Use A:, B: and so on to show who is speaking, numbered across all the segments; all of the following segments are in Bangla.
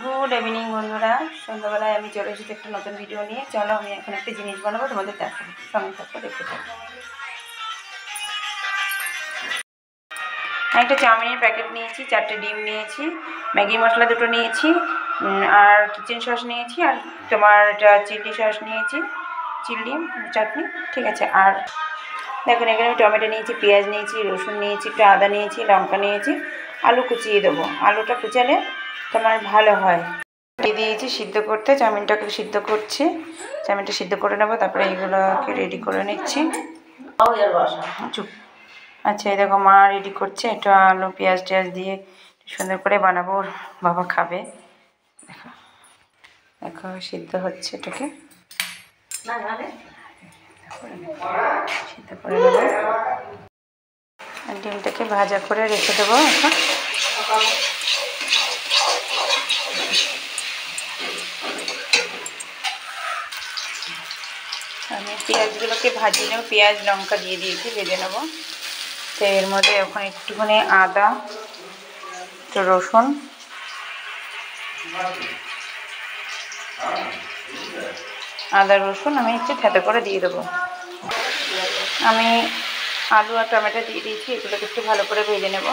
A: গুড ইভিনিং বন্ধুরা, সন্ধ্যাবেলায় আমি চলে এসেছি একটা নতুন ভিডিও নিয়ে। চলো আমি এখন একটা জিনিস বানাবো, তোমাদের দেখাবো, সঙ্গে থাকবো, দেখতে থাকবো। আমি একটা চাউমিনের প্যাকেট নিয়েছি, 4টে ডিম নিয়েছি, ম্যাগি মশলা 2টো নিয়েছি, আর কিচেন সস নিয়েছি, আর তোমার এটা চিলি সস নিয়েছি, চিলি চাটনি, ঠিক আছে। আর দেখুন এখানে আমি টমেটো নিয়েছি, পেঁয়াজ নিয়েছি, রসুন নিয়েছি, একটু আদা নিয়েছি, লঙ্কা নিয়েছি, আলু কুচিয়ে দেবো। আলুটা কুচালে তোমার ভালো হয়। দিয়ে দিয়েছি সিদ্ধ করতে, চাউমিনটাকে সিদ্ধ করছি, চাউমিনটা সিদ্ধ করে নেবো, তারপরে এইগুলোকে রেডি করে নিচ্ছি। চুপ। আচ্ছা, এই দেখো মা রেডি করছে, একটু আলু পেঁয়াজ টেয়াজ দিয়ে সুন্দর করে বানাবো, বাবা খাবে। দেখো দেখো সিদ্ধ হচ্ছে, এটাকে সিদ্ধ করে নেবো। ডিমটাকে ভাজা করে রেখে দেবো এখন। আমি পেঁয়াজগুলোকে ভাজি নেব, পেঁয়াজ লঙ্কা দিয়ে দিয়েছি, ভেজে নেবো। তো এর মধ্যে ওখানে একটুখানি আদা, একটু রসুন, আদা রসুন আমি একটু থেতো করে দিয়ে দেবো। আমি আলু আর টমেটো দিয়ে দিয়েছি, এগুলোকে একটু ভালো করে ভেজে নেব।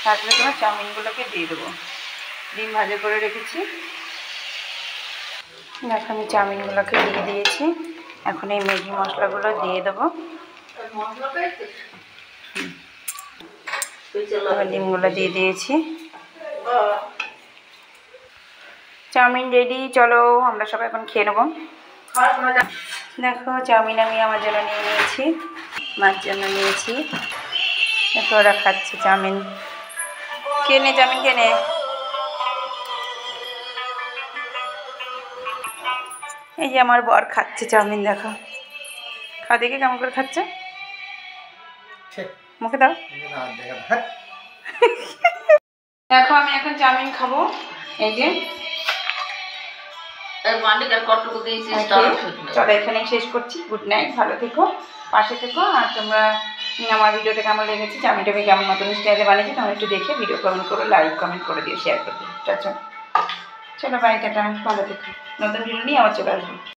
A: তারপরে তোমার চাউমিনগুলোকে দিয়ে দেবো, ডিম ভাজা করে রেখেছি। দেখো আমি চাউমিনগুলোকে দিয়ে দিয়েছি, এখন এই ম্যাগি মশলাগুলো দিয়ে দেবো। ডিমগুলো দিয়ে দিয়েছি, চাউমিন রেডি। চলো আমরা সবাই এখন খেয়ে নেবো। দেখো চাউমিন আমি আমার জন্য নিয়ে নিয়েছি, মার জন্য নিয়েছি। দেখো ওরা খাচ্ছে চাউমিন। কেনে চাউমিন কেনে, এই যে আমার বর খাচ্ছে চাউমিন। দেখো খা দেখে কেমন করে খাচ্ছে, মুখে দাও। দেখো আমি এখন চাউমিন খাবো, এই যে। চলো এখানেই শেষ করছি। গুড নাইট, ভালো থেকো, পাশে থেকো। আর তোমরা আমার ভিডিওটা কেমন লেগেছে, চাউমিনটা আমি কেমন নতুন স্টাইলে বানিয়েছি, তোমরা একটু দেখে ভিডিও কমেন্ট করো, লাইক কমেন্ট করে দিও, শেয়ার করে দিও। চলো বাই, টাটা, ভালো থেকো। নতুন ভিডিও নিয়ে আবার চলে আসবো।